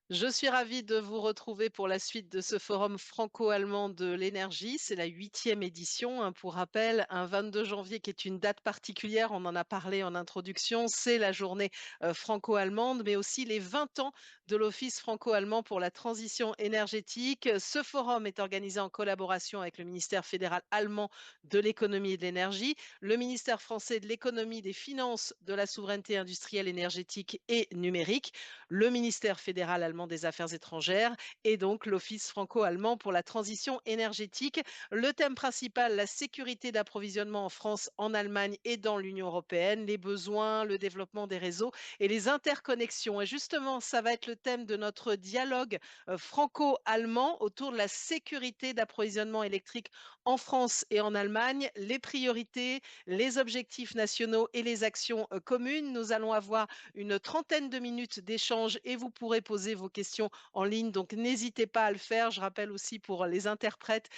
Je suis ravie de vous retrouver pour la suite de ce forum franco-allemand de l'énergie. C'est la 8e édition, hein, pour rappel, un 22 janvier qui est une date particulière. On en a parlé en introduction. C'est la journée franco-allemande, mais aussi les 20 ans de l'Office franco-allemand pour la transition énergétique. Ce forum est organisé en collaboration avec le ministère fédéral allemand de l'économie et de l'énergie, le ministère français de l'économie, des finances, de la souveraineté industrielle, énergétique et numérique, le ministère fédéral allemand des Affaires étrangères et donc l'Office franco-allemand pour la transition énergétique. Le thème principal, la sécurité d'approvisionnement en France, en Allemagne et dans l'Union européenne, les besoins, le développement des réseaux et les interconnexions. Et justement, ça va être le thème de notre dialogue franco-allemand autour de la sécurité d'approvisionnement électrique en France et en Allemagne, les priorités, les objectifs nationaux et les actions communes. Nous allons avoir une trentaine de minutes d'échange et vous pourrez poser vos questions en ligne. Donc, n'hésitez pas à le faire. Je rappelle aussi pour les interprètes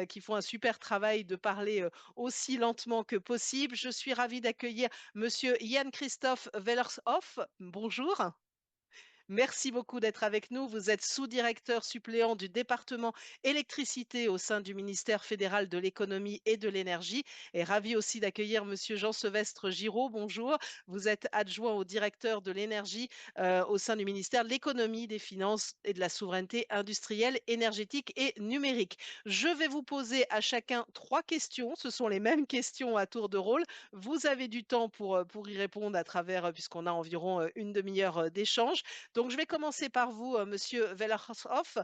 qui font un super travail de parler aussi lentement que possible. Je suis ravie d'accueillir Monsieur Jan Christophe Wellershoff. Bonjour. Merci beaucoup d'être avec nous. Vous êtes sous-directeur suppléant du département électricité au sein du ministère fédéral de l'économie et de l'énergie. Et ravi aussi d'accueillir Monsieur Jean-Sylvestre Giraud. Bonjour. Vous êtes adjoint au directeur de l'énergie au sein du ministère de l'économie, des finances et de la souveraineté industrielle, énergétique et numérique. Je vais vous poser à chacun 3 questions. Ce sont les mêmes questions à tour de rôle. Vous avez du temps pour y répondre à travers, puisqu'on a environ une demi-heure d'échange. Donc, je vais commencer par vous, Monsieur Wellershoff,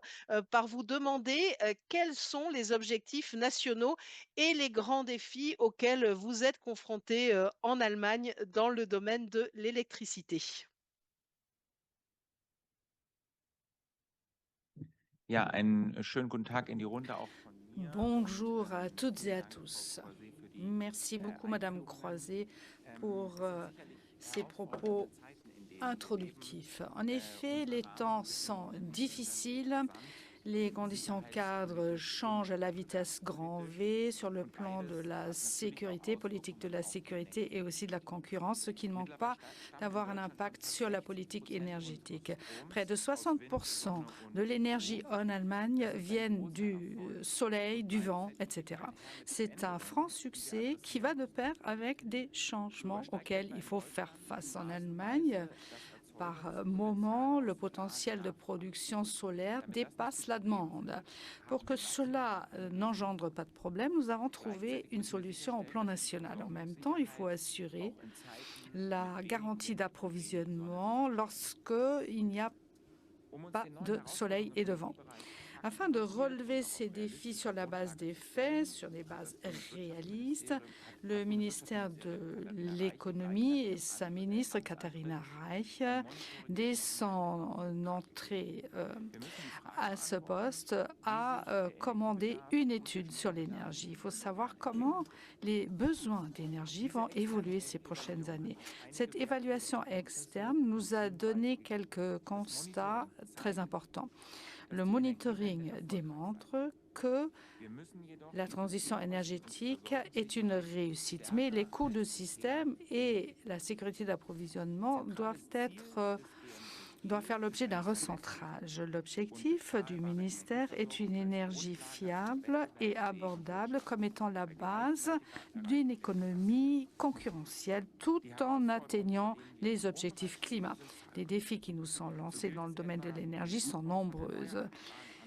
par vous demander quels sont les objectifs nationaux et les grands défis auxquels vous êtes confrontés en Allemagne dans le domaine de l'électricité. Ja, einen schönen guten Tag in die Runde auch von mir. Bonjour à toutes et Vielen à Dank, Frau tous. Croiset, für die Merci beaucoup, Madame Einführung. Croiset, pour Es sind sicherlich ces herausfordernde propos Zeiten, in denen wir leben. introductifs. En effet, les Unser temps Rahmenbedingungen sont verändern sich difficiles. rasant. Les conditions cadres Sicherheitspolitisch changent und à la vitesse grand wirtschaftspolitisch. V sur le Und plan de beides la hat natürlich auch sécurité, politique de Auswirkungen la auf die sécurité et aussi de la Energiepolitik. concurrence, ce qui ne manque Mittlerweile pas stammen in d'avoir un Deutschland von impact fast sur la politique 60% unseres énergétique. Près Stroms de aus Wind, 60% Sonne de und l'énergie Öko. en Allemagne Das ist ein viennent großer du Erfolg soleil, und du vent, gleichzeitig geht etc. er einher mit C'est un franc Veränderungen, die wir succès qui va adressieren de pair müssen. avec des So changements ersteigt auxquels etwa il in faut faire Deutschland face en Allemagne. phasenweise das Par Erzeugerpotenzial moment, le außer potentiel de Kernkraft. production solaire Damit das nicht dépasse la geschehen demande. wird, Pour haben que wir national cela eine Lösung n'engendre pas de gefunden. problème, nous avons trouvé Gleichzeitig une müssen wir solution au sicherstellen, plan dass die national. En même temps, il faut Versorgungssicherheit assurer auch in Zeiten la mit wenig garantie Wind und wenig Sonne d'approvisionnement sichergestellt lorsque ist. il n'y a Um uns pas den neuen de soleil Herausforderungen et im de vent. Energiebereich Afin de taktikbasiert und relever auch auf ces défis realistischer sur la base Grundlage des zu faits, stellen, sur des hat bases das réalistes, Bundeswirtschaftsministerium le hat ministère de Bundeswirtschaftsministerin Katharina Reich den l'économie Beitrag et für sa andere ministre Katharina Amtshandlungen Reich, ein Monitoring dès vornehmen son lassen. entrée Wir müssen die Frage à ce beantworten, poste, wie a sich der commandé Energiebedarf une in étude sur unterschiedlichen Jahren l'énergie. in Il den faut kommenden savoir Jahren comment entwickeln wird. les besoins d'énergie Diese vont externe évoluer ces prochaines Evaluation années. hat einige Cette évaluation wertvolle Erkenntnisse externe nous und a Hinweise donné gegeben. quelques Das constats Monitoring très zeigt, importants. dass Le die Energiewende monitoring erfolgreich sein démontre wird. que Wir müssen jedoch la die transition Versorgungs- und énergétique est une Versorgungssicherheit réussite, mais les stärker coûts de als bisher système et la sécurité berücksichtigen. d'approvisionnement doivent Zentrales Ziel être des doit BMWG faire l'objet d'un ist verlässliche recentrage. und L'objectif du bezahlbare ministère est Energieversorgung une als énergie Grundlage einer fiable et wettbewerbsfähigen abordable comme Wirtschaft étant la bei base gleichzeitiger d'une Erreichung der économie Klimaziele. concurrentielle tout Die en Herausforderungen, vor atteignant denen wir im les objectifs Strombereich climat. lösen Les können, défis qui nous sont so lancés gilt dans le es domaine de etwa um den l'énergie sont Ausbau von nombreuses. erneuerbaren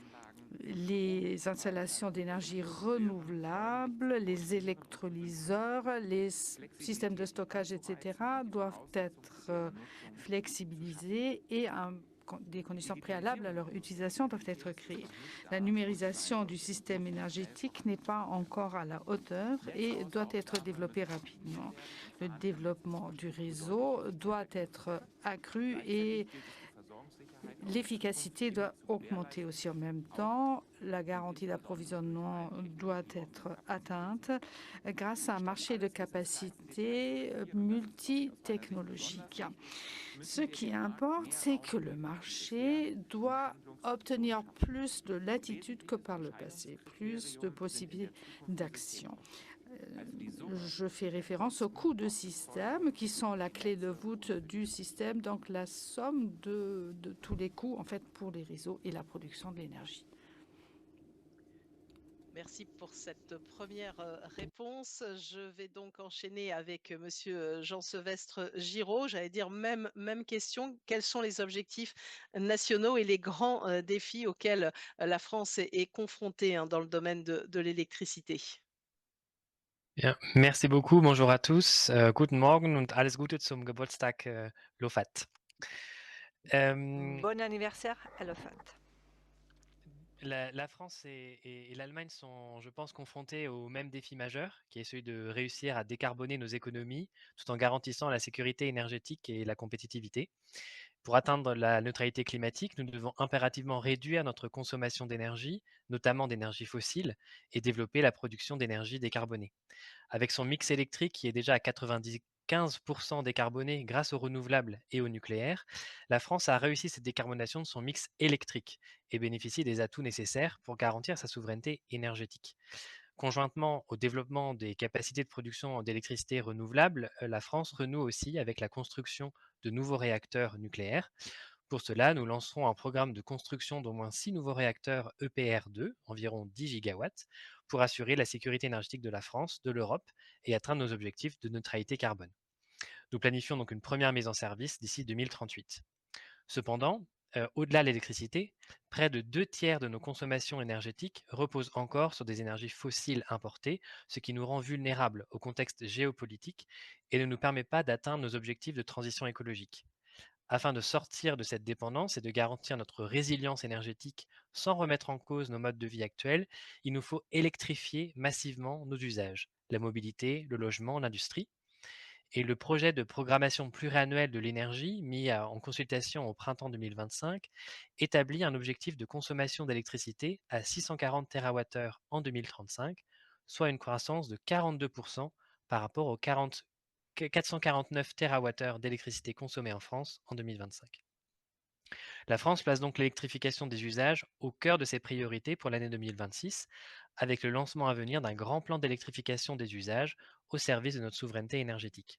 Anlagen, Strom Les aus installations d'énergie alternativen Quellen, renouvelables, les électrolyseurs, les systèmes de Flexibilität im stockage, Einzelheizen und etc., die doivent Voraussetzungen für ihre être Nutzung zu schaffen. flexibilisés et des conditions préalables à Digitalisierung leur unseres utilisation doivent être Energieverkehrs ist créées. noch nicht La da, wo sie sein numérisation du sollte und système muss schnell énergétique n'est pas vorangetrieben werden. encore à la hauteur et doit être Netzausbaupläne développée müssen optimiert rapidement. werden, um Le vorhandene développement du Netzinfrastruktur deutlich réseau doit kosteneffektiver zu être machen. accru et Gleichzeitig gilt es, die Versorgungssicherheit l'efficacité doit augmenter aussi en même temps. La garantie d'approvisionnement doit être atteinte grâce à un marché de capacité multitechnologique. Ce qui importe, c'est que le marché doit obtenir plus de latitude que par le passé, plus de possibilités d'action. Je fais référence aux coûts de système qui sont la clé de voûte du système, donc la somme de tous les coûts en fait pour les réseaux et la production de l'énergie. Merci pour cette première réponse. Je vais donc enchaîner avec Monsieur Jean-Sylvestre Giraud. J'allais dire même question. Quels sont les objectifs nationaux et les grands défis auxquels la France est confrontée dans le domaine de l'électricité? Ja, merci beaucoup. Bonjour à tous. Guten Morgen und alles Gute zum Geburtstag, Lofat. Bon anniversaire à Lofat. La France et l'Allemagne sont, je pense, confrontés au même défi majeur, qui est celui de réussir à décarboner nos économies tout en garantissant la sécurité énergétique et la compétitivité. Pour atteindre la neutralité climatique, nous devons impérativement réduire notre consommation d'énergie, notamment d'énergie fossile, et développer la production d'énergie décarbonée. Avec son mix électrique qui est déjà à 95% décarboné grâce aux renouvelables et au nucléaire, la France a réussi cette décarbonation de son mix électrique et bénéficie des atouts nécessaires pour garantir sa souveraineté énergétique. Conjointement au développement des capacités de production d'électricité renouvelable, la France renoue aussi avec la construction de nouveaux réacteurs nucléaires. Pour cela, nous lancerons un programme de construction d'au moins 6 nouveaux réacteurs EPR2, environ 10 gigawatts, pour assurer la sécurité énergétique de la France, de l'Europe et atteindre nos objectifs de neutralité carbone. Nous planifions donc une première mise en service d'ici 2038. Cependant, au-delà de l'électricité, près de 2 tiers de nos consommations énergétiques reposent encore sur des énergies fossiles importées, ce qui nous rend vulnérables au contexte géopolitique et ne nous permet pas d'atteindre nos objectifs de transition écologique. Afin de sortir de cette dépendance et de garantir notre résilience énergétique sans remettre en cause nos modes de vie actuels, il nous faut électrifier massivement nos usages, la mobilité, le logement, l'industrie. Et le projet de programmation pluriannuelle de l'énergie, mis en consultation au printemps 2025, établit un objectif de consommation d'électricité à 640 TWh en 2035, soit une croissance de 42% par rapport aux 449 TWh d'électricité consommée en France en 2025. La France place donc l'électrification des usages au cœur de ses priorités pour l'année 2026, avec le lancement à venir d'un grand plan d'électrification des usages au service de notre souveraineté énergétique.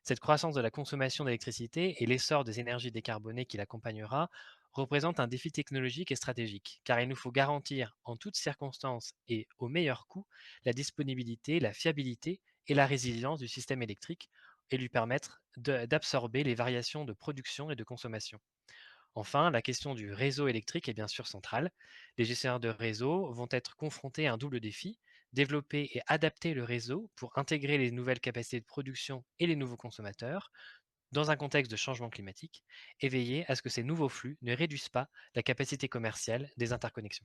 Cette croissance de la consommation d'électricité et l'essor des énergies décarbonées qui l'accompagnera représentent un défi technologique et stratégique, car il nous faut garantir en toutes circonstances et au meilleur coût la disponibilité, la fiabilité et la résilience du système électrique et lui permettre d'absorber les variations de production et de consommation. Enfin, la question du réseau électrique est bien sûr centrale. Les gestionnaires de réseau vont être confrontés à un double défi: développer et adapter le réseau pour intégrer les nouvelles capacités de production et les nouveaux consommateurs dans un contexte de changement climatique, et veiller à ce que ces nouveaux flux ne réduisent pas la capacité commerciale des interconnexions.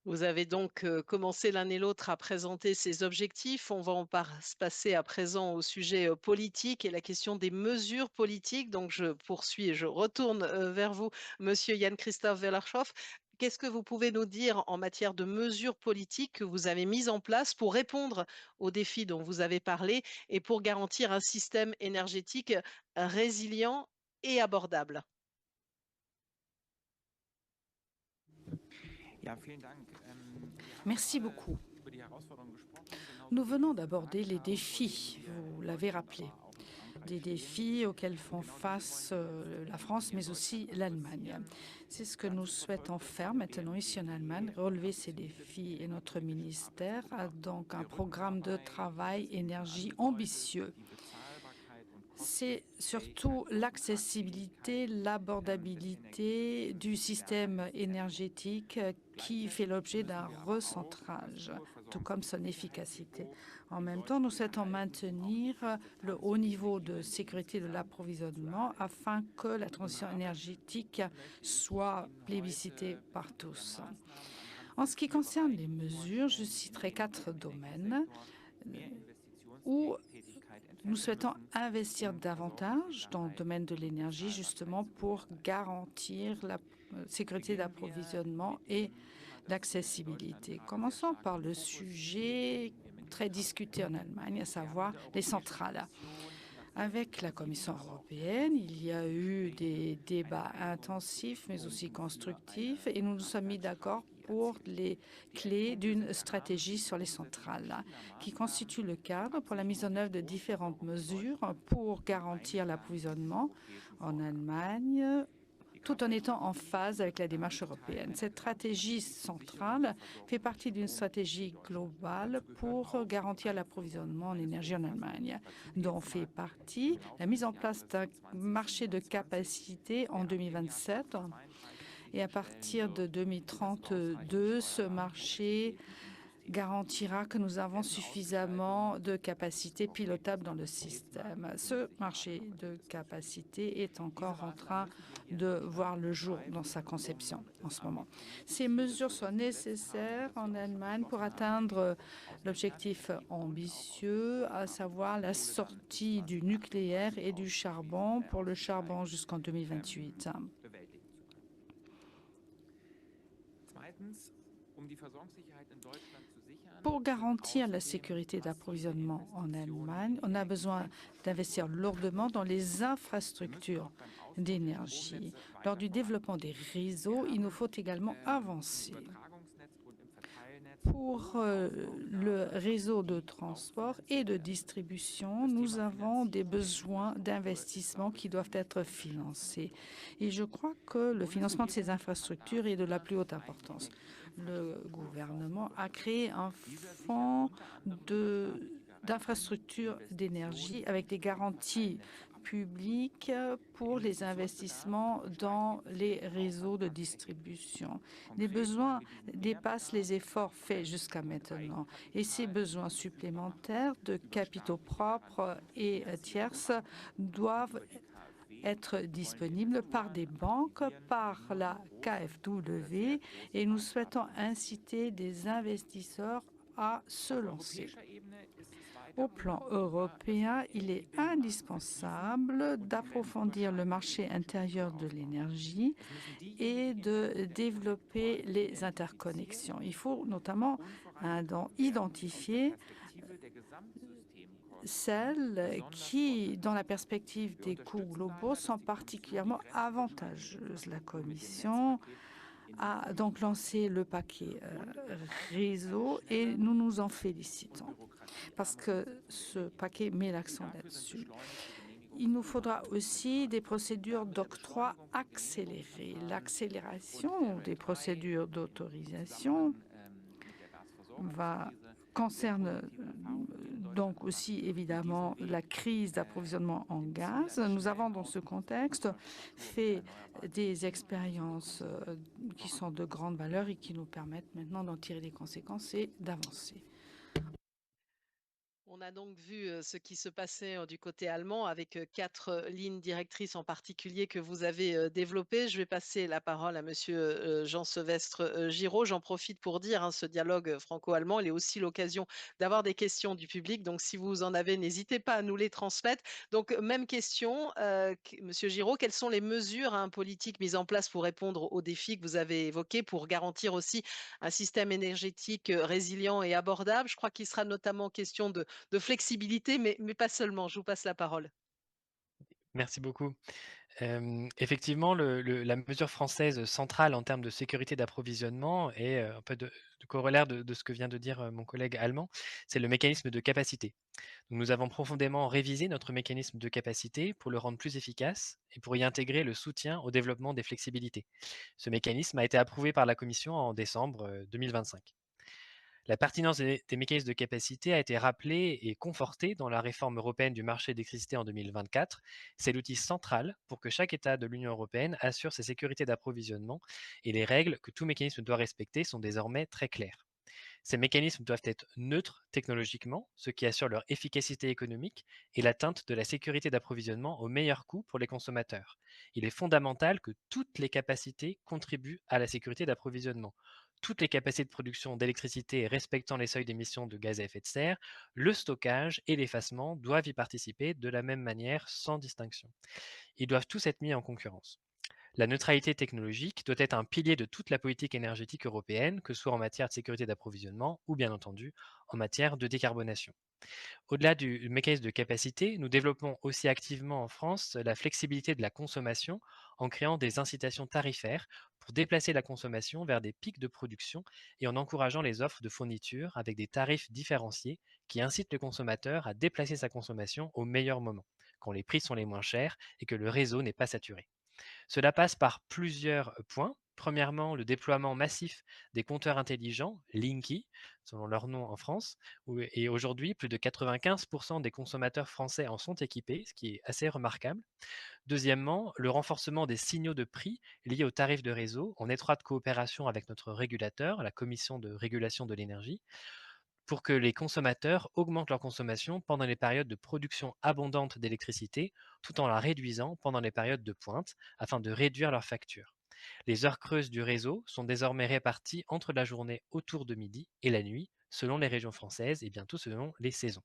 Vous avez donc commencé l'un et l'autre à présenter ces objectifs. On va se passer à présent au sujet politique et la question des mesures politiques. Donc, je poursuis et je retourne vers vous, Monsieur Jan-Christophe Wellershoff. Qu'est-ce que vous pouvez nous dire en matière de mesures politiques que vous avez mises en place pour répondre aux défis dont vous avez parlé et pour garantir un système énergétique résilient et abordable? Merci beaucoup. Nous venons d'aborder les défis, vous l'avez rappelé, des défis auxquels font face la France, mais aussi l'Allemagne. C'est ce que nous souhaitons faire maintenant ici en Allemagne, relever ces défis. Et notre ministère a donc un programme de travail énergie ambitieux. C'est surtout l'accessibilité, l'abordabilité du système énergétique qui fait l'objet d'un recentrage, tout comme son efficacité. En même temps, nous souhaitons maintenir le haut niveau de sécurité de l'approvisionnement afin que la transition énergétique soit plébiscitée par tous. En ce qui concerne les mesures, je citerai 4 domaines où Nous souhaitons investir davantage dans le domaine de l'énergie, justement pour garantir la sécurité d'approvisionnement et d'accessibilité. Commençons par le sujet très discuté en Allemagne, à savoir les centrales. Avec la Commission européenne, il y a eu des débats intensifs, mais aussi constructifs, et nous nous sommes mis d'accord pour les clés d'une stratégie sur les centrales, qui constitue le cadre pour la mise en œuvre de différentes mesures pour garantir l'approvisionnement en Allemagne, tout en étant en phase avec la démarche européenne. Cette stratégie centrale fait partie d'une stratégie globale pour garantir l'approvisionnement en énergie en Allemagne, dont fait partie la mise en place d'un marché de capacité en 2027. Et à partir de 2032, ce marché garantira que nous avons suffisamment de capacités pilotables dans le système. Ce marché de capacité est encore en train de voir le jour dans sa conception en ce moment. Ces mesures sont nécessaires en Allemagne pour atteindre l'objectif ambitieux, à savoir la sortie du nucléaire et du charbon, pour le charbon jusqu'en 2028. Pour garantir la sécurité d'approvisionnement en Allemagne, on a besoin d'investir lourdement dans les infrastructures d'énergie. Lors du développement des réseaux, il nous faut également avancer. Pour le réseau de transport et de distribution, nous avons des besoins d'investissement qui doivent être financés. Et je crois que le financement de ces infrastructures est de la plus haute importance. Le gouvernement a créé un fonds d'infrastructures d'énergie avec des garanties publiques pour les investissements dans les réseaux de distribution. Les besoins dépassent les efforts faits jusqu'à maintenant et ces besoins supplémentaires de capitaux propres et tierces doivent être disponibles par des banques, par la KfW, et nous souhaitons inciter des investisseurs à se lancer. Au plan européen, il est indispensable d'approfondir le marché intérieur de l'énergie et de développer les interconnexions. Il faut notamment identifier celles qui, dans la perspective des coûts globaux, sont particulièrement avantageuses. La Commission a donc lancé le paquet réseau et nous nous en félicitons parce que ce paquet met l'accent là-dessus. Il nous faudra aussi des procédures d'octroi accélérées. L'accélération des procédures d'autorisation concerne donc aussi évidemment la crise d'approvisionnement en gaz. Nous avons dans ce contexte fait des expériences qui sont de grande valeur et qui nous permettent maintenant d'en tirer les conséquences et d'avancer. On a donc vu ce qui se passait du côté allemand avec 4 lignes directrices en particulier que vous avez développées. Je vais passer la parole à Monsieur Jean-Sylvestre Giraud. J'en profite pour dire, ce dialogue franco-allemand, il est aussi l'occasion d'avoir des questions du public. Donc, si vous en avez, n'hésitez pas à nous les transmettre. Donc, même question, Monsieur Giraud, quelles sont les mesures politiques mises en place pour répondre aux défis que vous avez évoqués, pour garantir aussi un système énergétique résilient et abordable? Je crois qu'il sera notamment question de flexibilité, mais pas seulement. Je vous passe la parole. Merci beaucoup. Effectivement, la mesure française centrale en termes de sécurité d'approvisionnement est un peu de corollaire de ce que vient de dire mon collègue allemand, c'est le mécanisme de capacité. Donc, nous avons profondément révisé notre mécanisme de capacité pour le rendre plus efficace et pour y intégrer le soutien au développement des flexibilités. Ce mécanisme a été approuvé par la Commission en décembre 2025. La pertinence des mécanismes de capacité a été rappelée et confortée dans la réforme européenne du marché d'électricité en 2024. C'est l'outil central pour que chaque État de l'Union européenne assure sa sécurité d'approvisionnement et les règles que tout mécanisme doit respecter sont désormais très claires. Ces mécanismes doivent être neutres technologiquement, ce qui assure leur efficacité économique et l'atteinte de la sécurité d'approvisionnement au meilleur coût pour les consommateurs. Il est fondamental que toutes les capacités contribuent à la sécurité d'approvisionnement. toutes les capacités de production d'électricité respectant les seuils d'émissions de gaz à effet de serre, le stockage et l'effacement doivent y participer de la même manière sans distinction. Ils doivent tous être mis en concurrence. La neutralité technologique doit être un pilier de toute la politique énergétique européenne, que ce soit en matière de sécurité d'approvisionnement ou bien entendu en matière de décarbonation. Au-delà du mécanisme de capacité, nous développons aussi activement en France la flexibilité de la consommation en créant des incitations tarifaires pour déplacer la consommation vers des pics de production et en encourageant les offres de fourniture avec des tarifs différenciés qui incitent le consommateur à déplacer sa consommation au meilleur moment, quand les prix sont les moins chers et que le réseau n'est pas saturé. Cela passe par plusieurs points. Premièrement, le déploiement massif des compteurs intelligents, Linky, selon leur nom en France, et aujourd'hui, plus de 95% des consommateurs français en sont équipés, ce qui est assez remarquable. Deuxièmement, le renforcement des signaux de prix liés aux tarifs de réseau, en étroite coopération avec notre régulateur, la Commission de régulation de l'énergie, pour que les consommateurs augmentent leur consommation pendant les périodes de production abondante d'électricité, tout en la réduisant pendant les périodes de pointe, afin de réduire leurs factures. Les heures creuses du réseau sont désormais réparties entre la journée autour de midi et la nuit, selon les régions françaises et bientôt selon les saisons.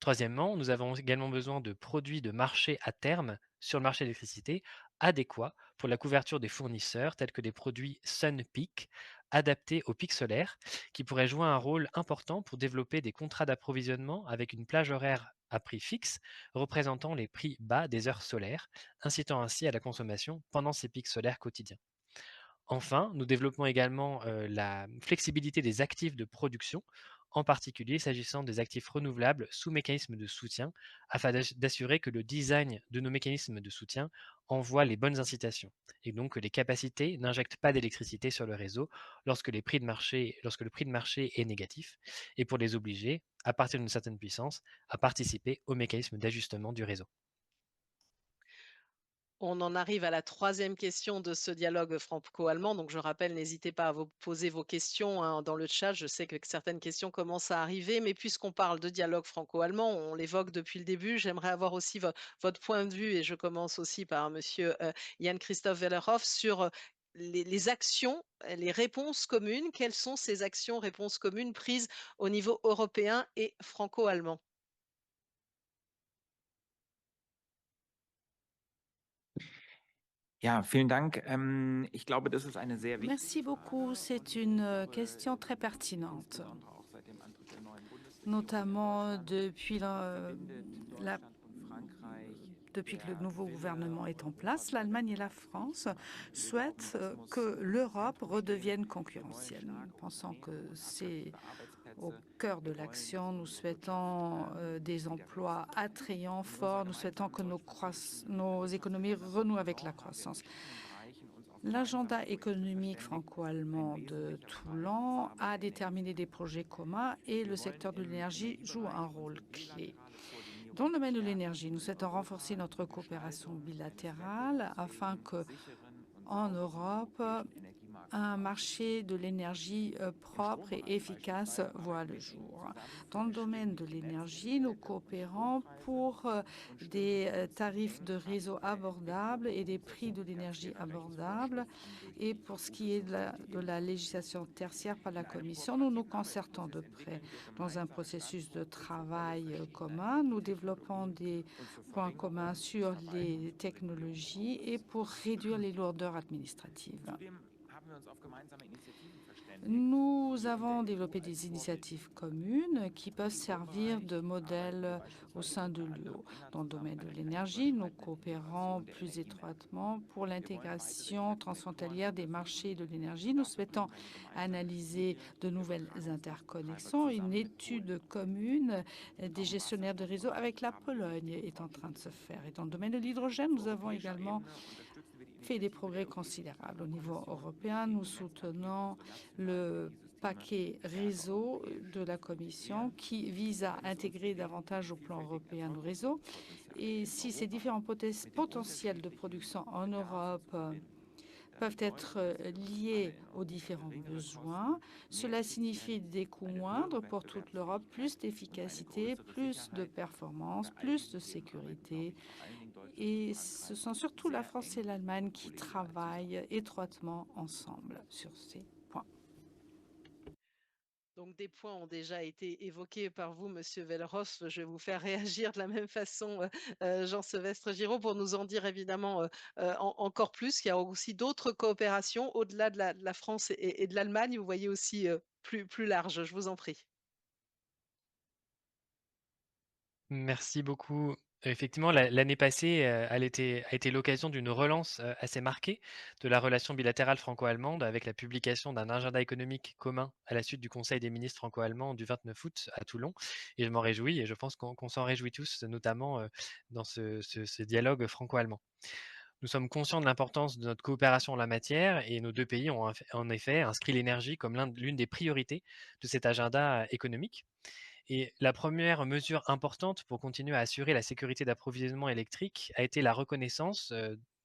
Troisièmement, nous avons également besoin de produits de marché à terme sur le marché de l'électricité adéquats pour la couverture des fournisseurs tels que des produits SunPeak adaptés aux pics solaires qui pourraient jouer un rôle important pour développer des contrats d'approvisionnement avec une plage horaire à prix fixe représentant les prix bas des heures solaires, incitant ainsi à la consommation pendant ces pics solaires quotidiens. Enfin, nous développons également la flexibilité des actifs de production, en particulier s'agissant des actifs renouvelables sous mécanisme de soutien, afin d'assurer que le design de nos mécanismes de soutien envoie les bonnes incitations, et donc que les capacités n'injectent pas d'électricité sur le réseau lorsque le prix de marché est négatif, et pour les obliger, à partir d'une certaine puissance, à participer au mécanisme d'ajustement du réseau. On en arrive à la troisième question de ce dialogue franco-allemand. Donc, je rappelle, n'hésitez pas à vous poser vos questions hein, dans le chat. Je sais que certaines questions commencent à arriver, mais puisqu'on parle de dialogue franco-allemand, on l'évoque depuis le début. J'aimerais avoir aussi votre point de vue, et je commence aussi par Monsieur Jan-Christophe Wellerhoff, sur les actions, les réponses communes. Quelles sont ces actions, réponses communes prises au niveau européen et franco-allemand? Ja, vielen Dank. Ich glaube, das ist eine sehr wichtige Merci beaucoup. C'est une question très pertinente, insbesondere auch seit dem Antritt der neuen Bundesregierung notamment in Deutschland depuis Deutschland und Frankreich depuis que le der nouveau Wille, gouvernement est en Europa place, wieder l'Allemagne et la wettbewerbsfähig France zu machen. Wir souhaitent glauben, das que muss l'Europe entwickelt redevienne werden. Wir wollen concurrentielle. Nous starke pensons Unternehmen que und c'est attraktive au Arbeitsplätze. cœur de Wir wollen, dass l'action. Nous unsere Wirtschaft souhaitons des wieder emplois wächst. attrayants, In unserer forts. Nous souhaitons gemeinsamen que deutsch-französischen nos économies Wirtschaftsagenda renouent avec la Vertrauen haben wir in croissance. verschiedenen Bereichen uns auf gemeinsame L'agenda Projekte économique verständigt. Ein franco-allemand de wesentlicher Bereich ist Toulon dabei a der déterminé des Energiesektor. projets communs et le Wir wollen secteur de im l'énergie joue un Energiebereich rôle unsere clé. bilaterale Dans le Koordinierung domaine de stärken l'énergie, nous und in souhaitons renforcer Europa notre die coopération Gestaltung eines bilatérale afin wettbewerbsfähigen, que sicheren und en sauberen Europe, europäischen Energiemarkt un voranbringen. marché de l'énergie Im propre et Strombereich efficace beispielsweise voit arbeiten le wir eng jour. zusammen zur Dans le domaine de Erschließung der l'énergie, nous Netzwerke und coopérons Strompreise pour und stimmen des uns tarifs eng de ab réseau bei der Entwicklung abordables und et des prix de Umsetzung l'énergie tertiärer abordables. Rechtsvorschriften durch Et die pour ce qui est de la EU-Beschlussvorträge. législation tertiaire par la In einem Commission, nous nous kooperativen concertons de Arbeitsprozess près. entwickeln wir Dans un gemeinsame processus de Standpunkte zur Rolle travail verschiedener commun, nous développons Energietechnologien des und zur points communs Verringerung des sur Verwaltungs- les und technologies et Regulierungsaufwands. pour réduire les lourdeurs administratives. Zudem haben wir uns auf gemeinsame Initiativen verständigt, Nous die in der avons EU développé als des Vorbild initiatives dienen. communes qui peuvent Im servir de Strombereich arbeiten wir modèle au beispielsweise sein de unter l'UE. anderem enger Dans le zusammen domaine bei de der l'énergie, nous grenzüberschreitenden coopérons Integration der plus Energiemärkte. étroitement pour Wir wollen weitere l'intégration Interkonnektoren transfrontalière des marchés untersuchen. de l'énergie. Nous Dafür bringen souhaitons eine gemeinsame analyser Studie de der nouvelles Übertragungsnetzbetreiber interconnexions. Une zusammen mit Polen. étude commune des Auch im gestionnaires de réseau Wasserstoffbereich avec la haben wir Pologne wichtige est en train de Fortschritte se faire. Et gemacht. dans le domaine de l'hydrogène, Auf nous avons europäischer également Ebene unterstützen wir die fait des Initiative der progrès Europäischen considérables. Au niveau Klimakommission mit européen, nous EU-Netzpaketen soutenons für nationale le Energiesysteme paquet stärker réseau de europäisch la konsolidieren. Commission qui vise à Wenn es uns intégrer gelingt, davantage die au plan vielfältigen européen nos réseaux. Erzeugungspotenziale Et in si ces Europa différents mit den potentiels de unterschiedlichen production en Bedarfen zu Europe verbinden, dann peuvent bedeutet être das für uns alle liés in aux Europa différents geringere besoins, Kosten, mehr cela signifie Effizienz, des coûts eine höhere moindres pour toute l'Europe, Wettbewerbsfähigkeit plus und eine d'efficacité, größere plus de Sicherheit. performance, Bei all plus de diesen Themen arbeiten, glaube sécurité. ich, vor allen Dingen Deutschland und Et ce Frankreich sont surtout la sehr France et eng l'Allemagne und qui kollegial zusammen. travaillent étroitement ensemble sur ces points. Donc des points ont déjà été évoqués par vous, Monsieur Welleroth. Je vais vous faire réagir de la même façon, Jean-Sylvestre Giraud, pour nous en dire évidemment, encore plus. Il y a aussi d'autres coopérations au-delà de la France et de l'Allemagne. Vous voyez aussi, plus large. Je vous en prie. Merci beaucoup. Effectivement, l'année passée, a été l'occasion d'une relance, assez marquée de la relation bilatérale franco-allemande avec la publication d'un agenda économique commun à la suite du Conseil des ministres franco-allemands du 29 août à Toulon, et je m'en réjouis et je pense qu'on s'en réjouit tous, notamment, dans ce dialogue franco-allemand. Nous sommes conscients de l'importance de notre coopération en la matière et nos 2 pays ont en effet inscrit l'énergie comme l'une des priorités de cet agenda économique. Et la première mesure importante pour continuer à assurer la sécurité d'approvisionnement électrique a été la reconnaissance,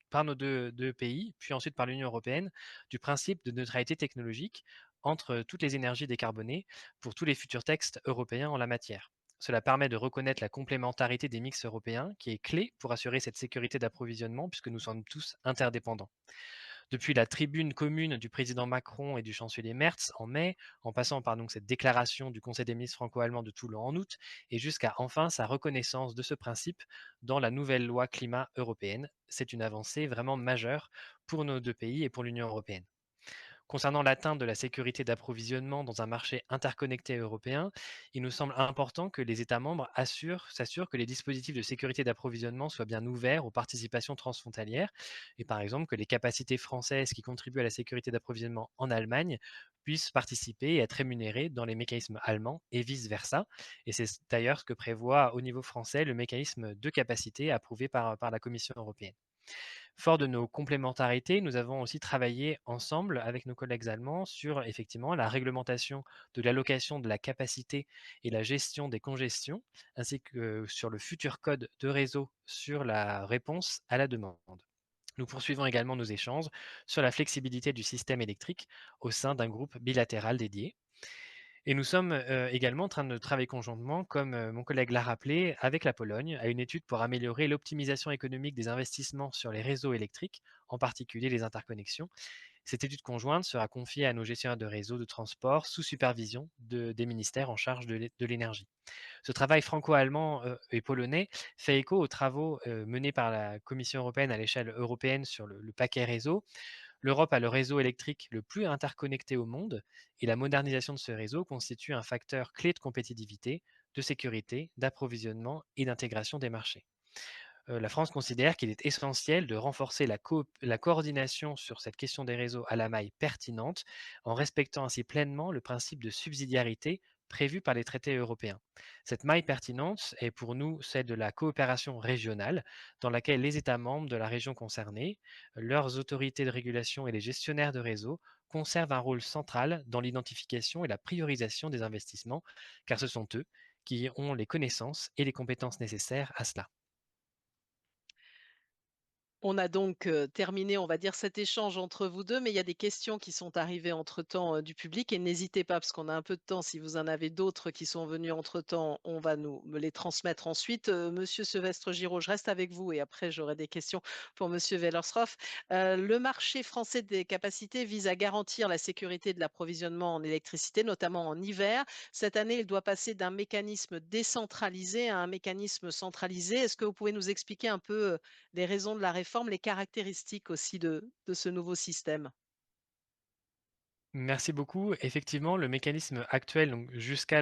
par nos deux pays, puis ensuite par l'Union européenne, du principe de neutralité technologique entre toutes les énergies décarbonées pour tous les futurs textes européens en la matière. Cela permet de reconnaître la complémentarité des mix européens, qui est clé pour assurer cette sécurité d'approvisionnement puisque nous sommes tous interdépendants. Depuis la tribune commune du président Macron et du chancelier Merz en mai, en passant par donc cette déclaration du Conseil des ministres franco-allemand de Toulon en août, et jusqu'à enfin sa reconnaissance de ce principe dans la nouvelle loi climat européenne. C'est une avancée vraiment majeure pour nos 2 pays et pour l'Union européenne. Concernant l'atteinte de la sécurité d'approvisionnement dans un marché interconnecté européen, il nous semble important que les États membres s'assurent que les dispositifs de sécurité d'approvisionnement soient bien ouverts aux participations transfrontalières et par exemple que les capacités françaises qui contribuent à la sécurité d'approvisionnement en Allemagne puissent participer et être rémunérées dans les mécanismes allemands et vice-versa. Et c'est d'ailleurs ce que prévoit au niveau français le mécanisme de capacité approuvé par la Commission européenne. Fort de nos complémentarités, nous avons aussi travaillé ensemble avec nos collègues allemands sur effectivement la réglementation de l'allocation de la capacité et la gestion des congestions, ainsi que sur le futur code de réseau sur la réponse à la demande. Nous poursuivons également nos échanges sur la flexibilité du système électrique au sein d'un groupe bilatéral dédié. Et nous sommes également en train de travailler conjointement, comme mon collègue l'a rappelé, avec la Pologne, à une étude pour améliorer l'optimisation économique des investissements sur les réseaux électriques, en particulier les interconnexions. Cette étude conjointe sera confiée à nos gestionnaires de réseaux de transport sous supervision des ministères en charge de l'énergie. Ce travail franco-allemand et polonais fait écho aux travaux menés par la Commission européenne à l'échelle européenne sur le paquet réseau. L'Europe a le réseau électrique le plus interconnecté au monde et la modernisation de ce réseau constitue un facteur clé de compétitivité, de sécurité, d'approvisionnement et d'intégration des marchés. La France considère qu'il est essentiel de renforcer la coordination sur cette question des réseaux à la maille pertinente, en respectant ainsi pleinement le principe de subsidiarité prévu par les traités européens. Cette maille pertinente est pour nous celle de la coopération régionale, dans laquelle les États membres de la région concernée, leurs autorités de régulation et les gestionnaires de réseaux conservent un rôle central dans l'identification et la priorisation des investissements, car ce sont eux qui ont les connaissances et les compétences nécessaires à cela. On a donc, terminé, on va dire, cet échange entre vous 2, mais il y a des questions qui sont arrivées entre-temps, du public et n'hésitez pas parce qu'on a un peu de temps. Si vous en avez d'autres qui sont venus entre-temps, on va me les transmettre ensuite. Monsieur Sylvestre Giraud, je reste avec vous et après j'aurai des questions pour monsieur Wellersroff. Le marché français des capacités vise à garantir la sécurité de l'approvisionnement en électricité, notamment en hiver. Cette année, il doit passer d'un mécanisme décentralisé à un mécanisme centralisé. Est-ce que vous pouvez nous expliquer un peu, les raisons de la réforme, les caractéristiques aussi de ce nouveau système. Merci beaucoup. Effectivement, le mécanisme actuel, donc jusqu'à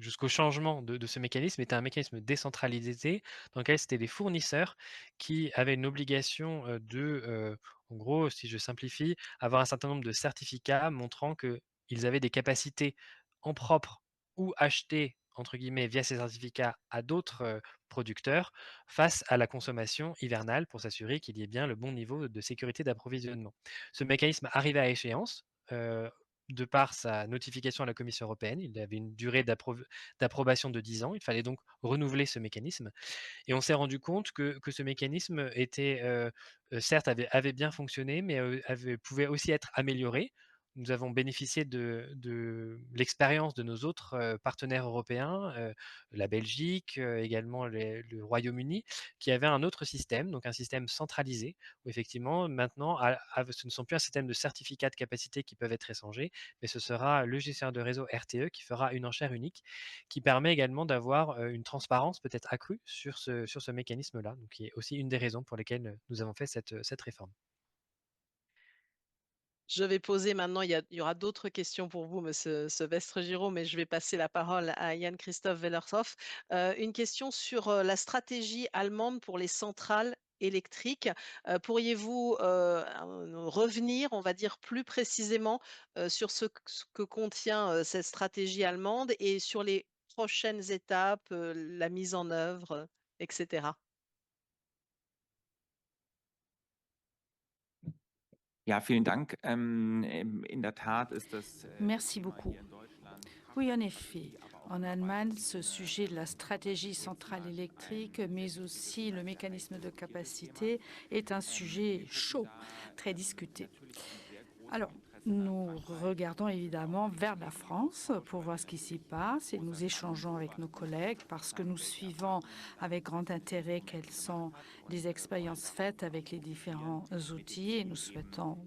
jusqu'au changement de ce mécanisme, était un mécanisme décentralisé dans lequel c'était les fournisseurs qui avaient une obligation en gros, si je simplifie, avoir un certain nombre de certificats montrant qu'ils avaient des capacités en propre ou achetées entre guillemets via ces certificats à d'autres producteurs face à la consommation hivernale pour s'assurer qu'il y ait bien le bon niveau de sécurité d'approvisionnement. Ce mécanisme arrivait à échéance, de par sa notification à la Commission européenne. Il avait une durée d'approbation de 10 ans. Il fallait donc renouveler ce mécanisme et on s'est rendu compte que ce mécanisme était, certes avait bien fonctionné, mais pouvait aussi être amélioré, nous avons bénéficié de l'expérience de nos autres partenaires européens, la Belgique, également le Royaume-Uni, qui avaient un autre système, donc un système centralisé, où effectivement maintenant, ce ne sont plus un système de certificats de capacité qui peuvent être échangés, mais ce sera le gestionnaire de réseau RTE qui fera une enchère unique, qui permet également d'avoir une transparence peut-être accrue sur ce mécanisme-là, donc qui est aussi une des raisons pour lesquelles nous avons fait cette réforme. Je vais poser maintenant, il y aura d'autres questions pour vous, monsieur Sevestre-Giraud, mais je vais passer la parole à Jan-Christophe Wellershoff. Une question sur la stratégie allemande pour les centrales électriques. Pourriez-vous revenir, on va dire plus précisément, sur ce que contient cette stratégie allemande et sur les prochaines étapes, la mise en œuvre, etc. Ja, vielen Dank. In der Tat ist das Merci Thema beaucoup. hier in Deutschland Oui, en effet. En Allemagne, ce sujet de la stratégie centrale électrique, mais aussi le mécanisme de capacité, est un sujet chaud, très discuté. Alors, nous regardons évidemment vers la France pour voir ce qui s'y passe et nous échangeons avec nos collègues parce que nous suivons avec grand intérêt quelles sont les expériences faites avec les différents outils et nous souhaitons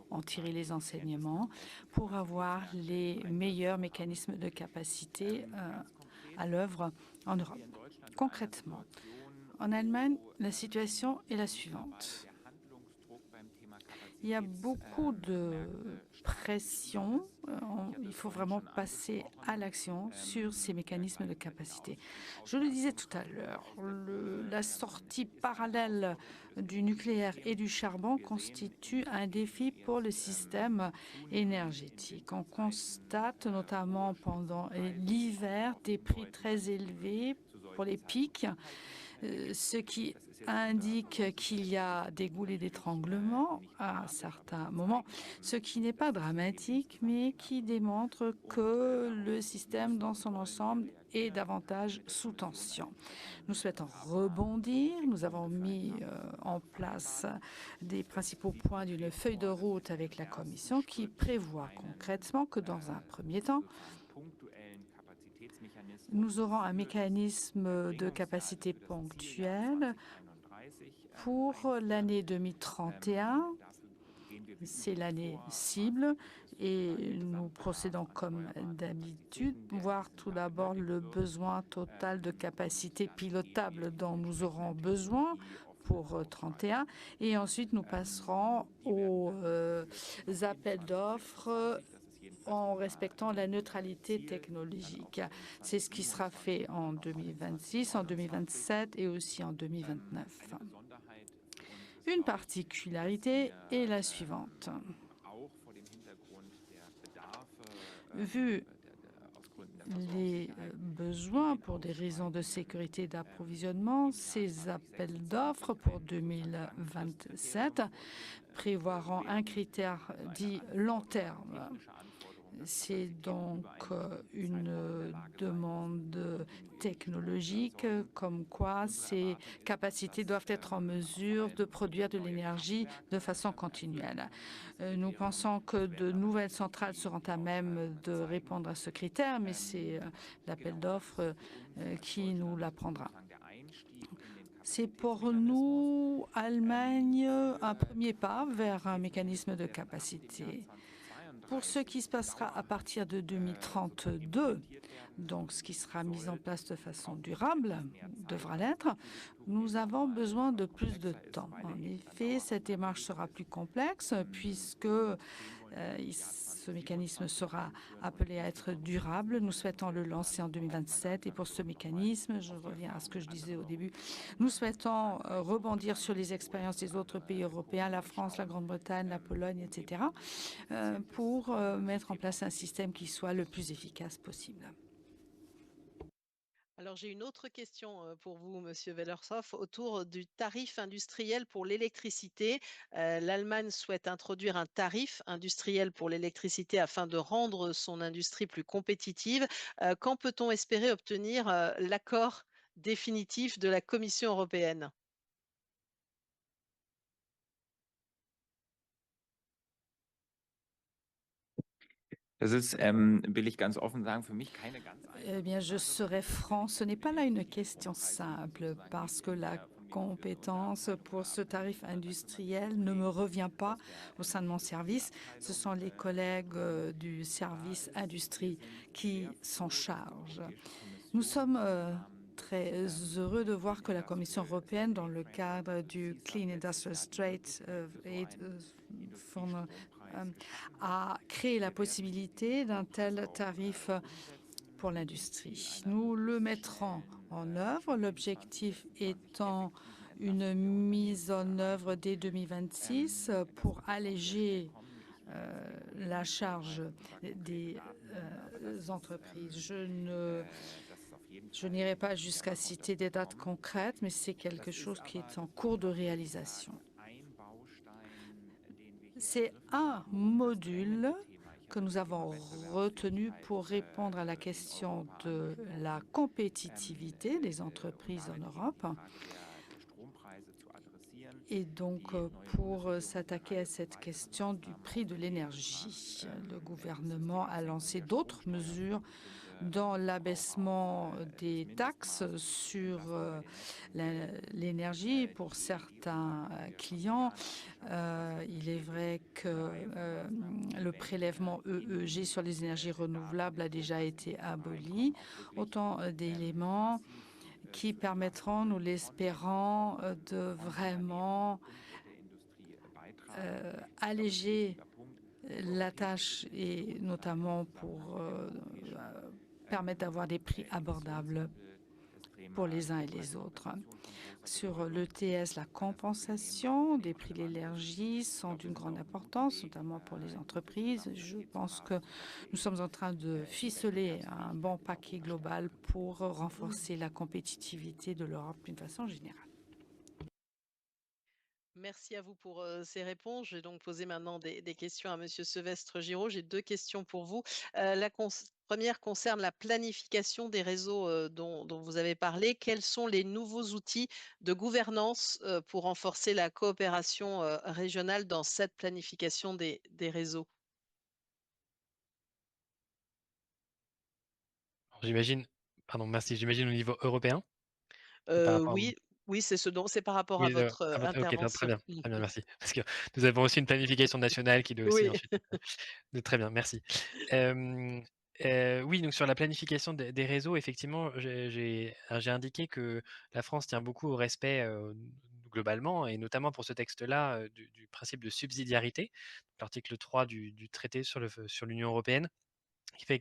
en tirer les enseignements pour avoir les meilleurs mécanismes de capacité à l'œuvre en Europe. Concrètement, en Allemagne, la situation est la suivante. Il y a beaucoup de pression. Il faut vraiment passer à l'action sur ces mécanismes de capacité. Je le disais tout à l'heure, la sortie parallèle du nucléaire et du charbon constitue un défi pour le système énergétique. On constate notamment pendant l'hiver des prix très élevés pour les pics, ce qui indique qu'il y a des goulets d'étranglement à certains moments, ce qui n'est pas dramatique, mais qui démontre que le système dans son ensemble est davantage sous tension. Nous souhaitons rebondir. Nous avons mis en place des principaux points d'une feuille de route avec la Commission qui prévoit concrètement que dans un premier temps, nous aurons un mécanisme de capacité ponctuelle pour l'année 2031. C'est l'année cible et nous procédons comme d'habitude, voir tout d'abord le besoin total de capacité pilotable dont nous aurons besoin pour 31 et ensuite nous passerons aux appels d'offres en respectant la neutralité technologique. C'est ce qui sera fait en 2026, en 2027 et aussi en 2029. Une particularité est la suivante. Vu les besoins pour des raisons de sécurité d'approvisionnement, ces appels d'offres pour 2027 prévoiront un critère dit long terme. C'est donc une demande technologique comme quoi ces capacités doivent être en mesure de produire de l'énergie de façon continuelle. Nous pensons que de nouvelles centrales seront à même de répondre à ce critère, mais c'est l'appel d'offres qui nous l'apprendra. C'est pour nous, Allemagne, un premier pas vers un mécanisme de capacité. Pour ce qui se passera à partir de 2032, donc ce qui sera mis en place de façon durable, devra l'être, nous avons besoin de plus de temps. En effet, cette démarche sera plus complexe puisque ce mécanisme sera appelé à être durable. Nous souhaitons le lancer en 2027 et pour ce mécanisme, je reviens à ce que je disais au début, nous souhaitons rebondir sur les expériences des autres pays européens, la France, la Grande-Bretagne, la Pologne, etc., pour mettre en place un système qui soit le plus efficace possible. Alors, j'ai une autre question pour vous, Monsieur Wellershoff, autour du tarif industriel pour l'électricité. L'Allemagne souhaite introduire un tarif industriel pour l'électricité afin de rendre son industrie plus compétitive. Quand peut-on espérer obtenir l'accord définitif de la Commission européenne? Das ist, will ich ganz offen sagen, für mich keine ganz Eh bien, je serai franc, ce n'est pas là une question simple parce que la compétence pour ce tarif industriel ne me revient pas au sein de mon service. Ce sont les collègues du service industrie qui s'en chargent. Nous sommes très heureux de voir que la Commission européenne, dans le cadre du Clean Industrial Trade Aid Fund, a créé la possibilité d'un tel tarif pour l'industrie. Nous le mettrons en œuvre, l'objectif étant une mise en œuvre dès 2026 pour alléger la charge des entreprises. Je n'irai pas jusqu'à citer des dates concrètes, mais c'est quelque chose qui est en cours de réalisation. C'est un module que nous avons retenu pour répondre à la question de la compétitivité des entreprises en Europe et donc pour s'attaquer à cette question du prix de l'énergie. Le gouvernement a lancé d'autres mesures dans l'abaissement des taxes sur l'énergie pour certains clients. Il est vrai que le prélèvement EEG sur les énergies renouvelables a déjà été aboli. Autant d'éléments qui permettront, nous l'espérons, de vraiment alléger la tâche et notamment pour permettre d'avoir des prix abordables pour les uns et les autres. Sur l'ETS, la compensation des prix de l'énergie sont d'une grande importance, notamment pour les entreprises. Je pense que nous sommes en train de ficeler un bon paquet global pour renforcer la compétitivité de l'Europe d'une façon générale. Merci à vous pour ces réponses. Je vais donc poser maintenant des questions à Monsieur Sevestre Giraud. J'ai deux questions pour vous. Première concerne la planification des réseaux dont vous avez parlé. Quels sont les nouveaux outils de gouvernance pour renforcer la coopération régionale dans cette planification des réseaux? J'imagine, pardon, merci, j'imagine au niveau européen ou par rapport à Oui, oui, c'est par rapport à oui, votre à votre OK, très intervention. bien, très bien, merci. Parce que nous avons aussi une planification nationale qui doit aussi Oui. ensuite très bien, merci. Oui, donc sur la planification des réseaux, effectivement, j'ai indiqué que la France tient beaucoup au respect, globalement et notamment pour ce texte-là, du principe de subsidiarité, l'article 3 du traité sur l'Union européenne.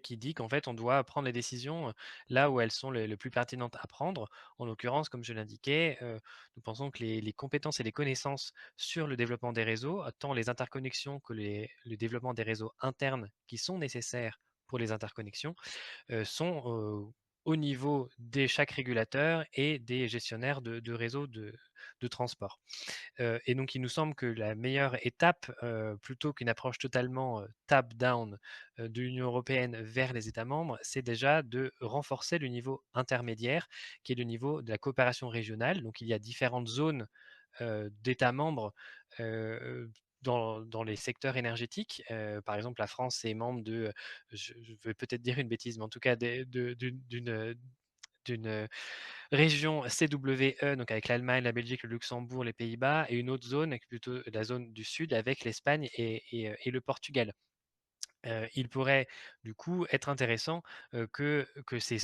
Qui dit qu'en fait, on doit prendre les décisions, là où elles sont les plus pertinentes à prendre. En l'occurrence, comme je l'indiquais, nous pensons que les compétences et les connaissances sur le développement des réseaux, tant les interconnexions que le développement des réseaux internes qui sont nécessaires pour les interconnexions, sont, au niveau de chaque régulateur et des gestionnaires de réseaux de transport. Et donc il nous semble que la meilleure étape, plutôt qu'une approche totalement, top-down, de l'Union européenne vers les États membres, c'est déjà de renforcer le niveau intermédiaire, qui est le niveau de la coopération régionale. Donc il y a différentes zones, d'États membres, dans les secteurs énergétiques. Par exemple, la France est membre de, je vais peut-être dire une bêtise, mais en tout cas d'une région CWE, donc avec l'Allemagne, la Belgique, le Luxembourg, les Pays-Bas, et une autre zone, qui est plutôt la zone du sud, avec l'Espagne et le Portugal. Il pourrait du coup être intéressant que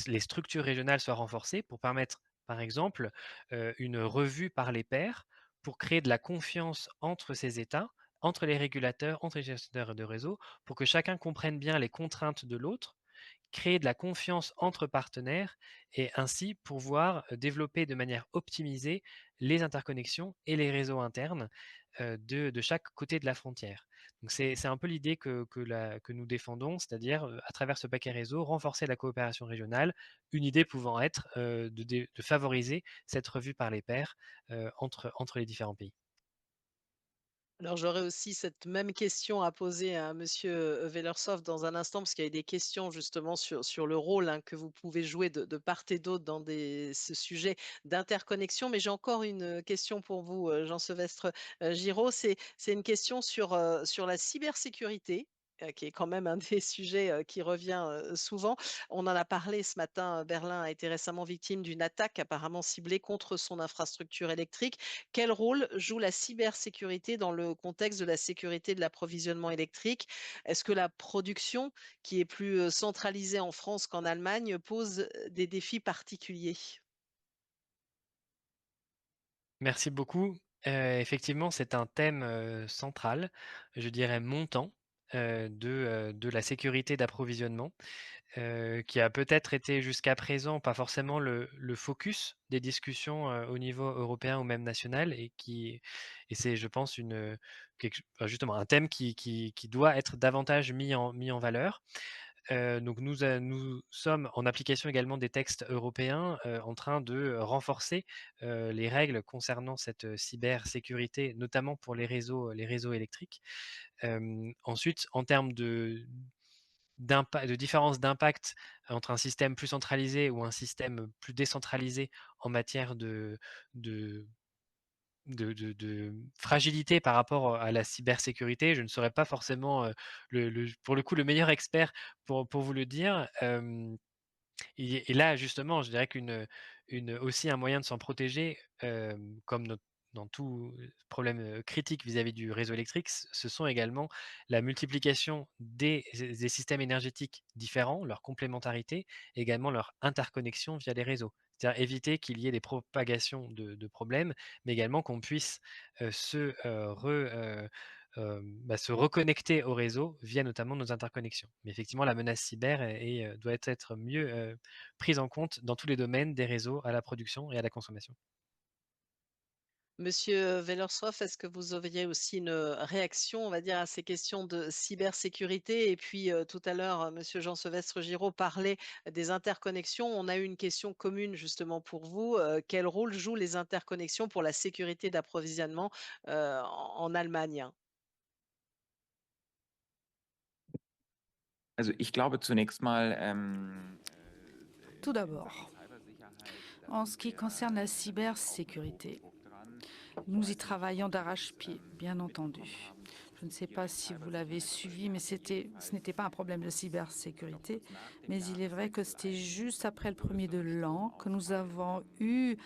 les structures régionales soient renforcées pour permettre, par exemple, une revue par les pairs pour créer de la confiance entre ces États, entre les régulateurs, entre les gestionnaires de réseau, pour que chacun comprenne bien les contraintes de l'autre, créer de la confiance entre partenaires et ainsi pouvoir développer de manière optimisée les interconnexions et les réseaux internes de chaque côté de la frontière. Donc c'est un peu l'idée que nous défendons, c'est-à-dire à travers ce paquet réseau, renforcer la coopération régionale, une idée pouvant être de favoriser cette revue par les pairs entre les différents pays. Alors, j'aurais aussi cette même question à poser à Monsieur Wellershoff dans un instant, parce qu'il y a des questions justement sur le rôle hein, que vous pouvez jouer de part et d'autre dans ce sujet d'interconnexion. Mais j'ai encore une question pour vous, Jean-Sylvestre Giraud. C'est une question sur la cybersécurité. qui est quand même un des sujets, qui revient, souvent. On en a parlé ce matin, Berlin a été récemment victime d'une attaque apparemment ciblée contre son infrastructure électrique. Quel rôle joue la cybersécurité dans le contexte de la sécurité de l'approvisionnement électrique? Est-ce que la production, qui est plus, centralisée en France qu'en Allemagne, pose, des défis particuliers? Merci beaucoup. Effectivement, c'est un thème, central, je dirais montant, de la sécurité d'approvisionnement, qui a peut-être été jusqu'à présent pas forcément le focus des discussions, au niveau européen ou même national et c'est je pense justement un thème qui doit être davantage mis en valeur. Donc nous sommes en application également des textes européens, en train de renforcer, les règles concernant cette, cybersécurité, notamment pour les réseaux électriques. Ensuite, en termes de différence d'impact entre un système plus centralisé ou un système plus décentralisé en matière de de fragilité par rapport à la cybersécurité. Je ne serais pas forcément, pour le coup, le meilleur expert pour vous le dire. Et là, justement, je dirais aussi un moyen de s'en protéger, comme dans tout problème, critique vis-à-vis du réseau électrique, ce sont également la multiplication des systèmes énergétiques différents, leur complémentarité, et également leur interconnexion via les réseaux. C'est-à-dire éviter qu'il y ait des propagations de problèmes, mais également qu'on puisse, se reconnecter au réseau via notamment nos interconnexions. Mais effectivement, la menace cyber doit être mieux prise en compte dans tous les domaines, des réseaux à la production et à la consommation. Monsieur Wellershoff, est-ce que vous auriez aussi une, réaction, on va dire, à ces questions de cybersécurité? Et puis, tout à l'heure, monsieur Jean-Sylvestre Giraud parlait des interconnexions. On a eu une question commune justement pour vous. Quel rôle jouent les interconnexions pour la sécurité d'approvisionnement, en Allemagne? Also, ich glaube zunächst mal, Tout in Sachen d'abord, Cybersicherheit, da en ce sind qui wir, concerne la auch mit cybersécurité, Hochdruck dran. Ich nous y weiß nicht, ob travaillons Sie das, d'arrache-pied, bien mitbekommen entendu. haben. Je ne sais Hier pas den si vous l'avez suivi, mais Cybersicherheitsbericht ce n'était jedenfalls, pas un problème de ich glaube, cybersécurité, kurz nach dem mais il est vrai que Jahreswechsel c'était einen juste après le premier de größeren l'an que nous Stromausfall avons eu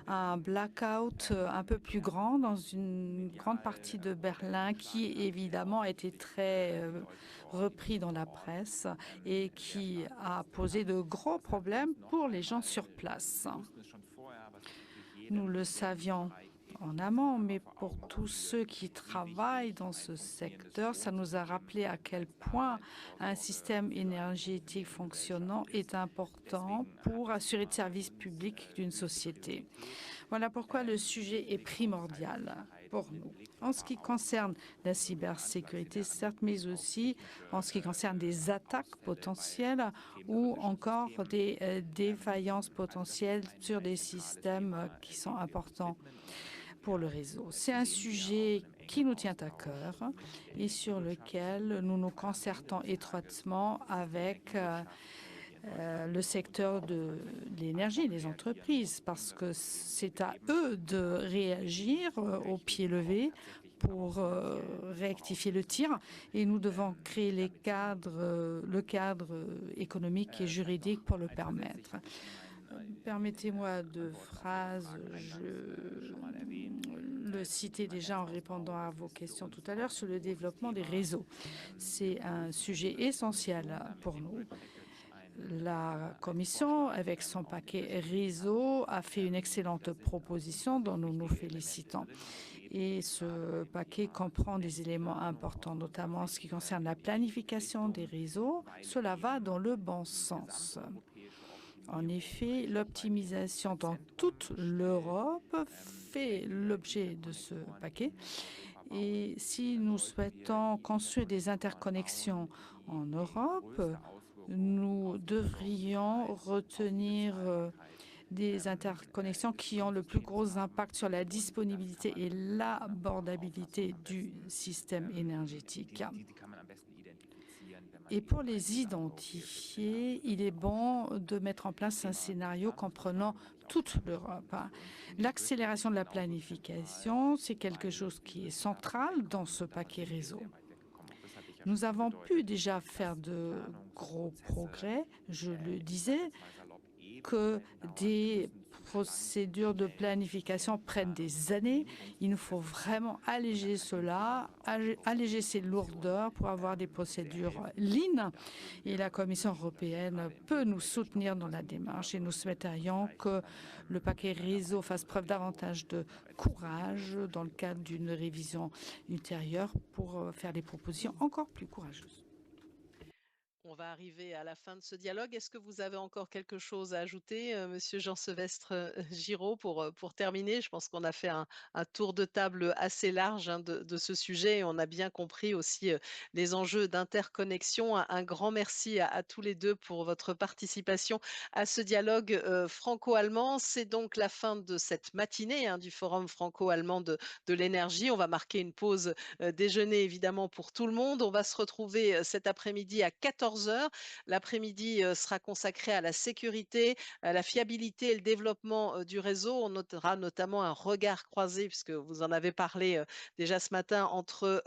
un blackout un peu plus Wir grand dans une grande medial partie de Modelle Berlin qui geschlagen hat, der évidemment auch a été letztlich très die Leute repris dans la vor Ort presse et sehr qui stark a belastet posé hat. de gros Das hat problèmes uns noch pour les gens einmal, sur place. wir wussten es schon vorher, aber es hat natürlich Nous jedem, le der in diesem savions Bereich tätig en ist, noch amont, einmal mais vor pour Augen tous ceux geführt, qui wie travaillent wichtig dans ein ce funktionierendes secteur, ça nous a Stromsystem rappelé à quel als point un Daseinsvorsorge système für eine énergétique funktionierende Gesellschaft fonctionnant ist. est important Deswegen hat pour das assurer le Thema bei service uns public d'une höchste société. Priorität. Voilà pourquoi le sujet Im est Blick auf primordial Cybersicherheit pour mit nous. Blick En ce aber qui auch concerne la darüber hinaus, was Sie cybersécurité, da certes, anbieten, mais auf aussi en ce qui concerne technische des attaques Ausfälle bei potentielles ou systemkritischen encore Systemen. des défaillances Also das ist potentielles sur ein des zentrales systèmes Thema, qui sont dem wir uns importants widmen und pour le hier réseau. C'est un stehen wir auch sujet in einem qui engen nous tient à Austausch cœur mit der et sur Energiewirtschaft, lequel nous nous weil am Ende concertons des Tages étroitement ist es die avec Energiewirtschaft, die in Deutschland le und secteur auch de ad l'énergie, hoc les reagieren entreprises, muss, um parce das que Problem zu c'est à beheben. eux de réagir au pied Entsprechend auch levé tatsächlich pour finanziell rectifier le tir vorauszuschreiten, et nous devons créer damit sie le cadre économique et vielleicht juridique noch pour le ein permettre. zusätzlicher Punkt in Permettez-moi deux Antwort auf Ihre phrases. Frage eingangs Je schon mal erwähnt. le Zum citais Thema déjà en Netzausbau. répondant à Das vos ist für questions tout uns à l'heure auch sur ein le großes développement des Thema. réseaux. Wir C'est un unterstützen die sujet Bundeskommission essentiel mit pour dem nous. Grid Package La einen Commission, Vorschlag avec son auf den paquet Tisch gelegt hat. réseau, a fait une excellente Da sind auch proposition dont nous nous wichtige Elemente félicitons. drin. Es geht Et gerade bei ce dem paquet Thema comprend des éléments Netzplanung importants, auch notamment en ce qui tatsächlich concerne la in die richtige planification des Richtung, réseaux. weil Cela va eben dans le bon die sens. gesamteuropäische En Optimierung effet, weiterhin l'optimisation im dans Zentrum toute stellt. l'Europe fait Wenn wir l'objet de ce Interkonnektoren paquet. in Europa Et bauen, si dann nous sollten wir souhaitons die construire des Interkonnektoren interconnexions bauen, en die die Europe, größte Auswirkung nous auf die devrions Versorgungssicherheit, auf die retenir Bezahlbarkeit des interconnexions des qui ont le plus Stromsystems gros haben. impact sur la Und das kann disponibilité et man nach unserer Auffassung l'abordabilité am du besten, système énergétique. die kann man am besten identifizieren, wenn man Et die pour in ein les gesamteuropäisches identifier, Szenario il est bon aufstellt. de mettre en Das place un Thema scénario comprenant Planungsbeschleunigung habe ich auch toute schon angesprochen, l'Europe. ist für uns in dem Grid L'accélération de la genauso zentral, planification, c'est quelque weil chose qui wir est sind da weit central dans weggekommen. ce Damals paquet sind wir réseau. sehr weit weggekommen. Auch das hatte ich Nous avons pu déjà faire de gros progrès, je le disais, que des procédures de planification prennent des années. Il nous faut vraiment alléger cela, alléger ces lourdeurs pour avoir des procédures lean. Et la Commission européenne peut nous soutenir dans la démarche et nous souhaiterions que le paquet réseau fasse preuve davantage de courage dans le cadre d'une révision ultérieure pour faire des propositions encore plus courageuses. On va arriver à la fin de ce dialogue. Est-ce que vous avez encore quelque chose à ajouter, Monsieur Jean-Sylvestre Giraud, pour terminer? Je pense qu'on a fait un tour de table assez large hein, de ce sujet et on a bien compris aussi les enjeux d'interconnexion. Un grand merci à tous les deux pour votre participation à ce dialogue franco-allemand. C'est donc la fin de cette matinée hein, du Forum franco-allemand de l'énergie. On va marquer une pause déjeuner évidemment pour tout le monde. On va se retrouver cet après-midi à 14 heures. L'après-midi sera consacré à la sécurité, à la fiabilité et le développement du réseau. On notera notamment un regard croisé, puisque vous en avez parlé déjà ce matin, entre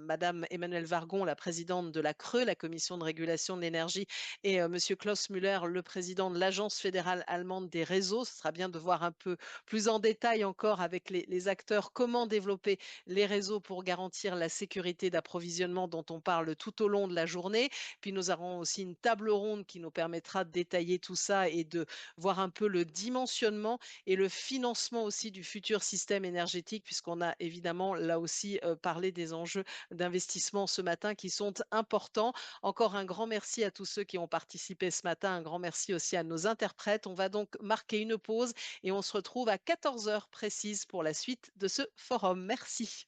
Madame Emmanuelle Vargon, la présidente de la CRE, la Commission de régulation de l'énergie, et Monsieur Klaus Müller, le président de l'Agence fédérale allemande des réseaux. Ce sera bien de voir un peu plus en détail encore avec les acteurs comment développer les réseaux pour garantir la sécurité d'approvisionnement dont on parle tout au long de la journée. Puis nous aurons aussi une table ronde qui nous permettra de détailler tout ça et de voir un peu le dimensionnement et le financement aussi du futur système énergétique, puisqu'on a évidemment là aussi parlé des enjeux d'investissement ce matin qui sont importants. Encore un grand merci à tous ceux qui ont participé ce matin, un grand merci aussi à nos interprètes. On va donc marquer une pause et on se retrouve à 14 heures précises pour la suite de ce forum. Merci.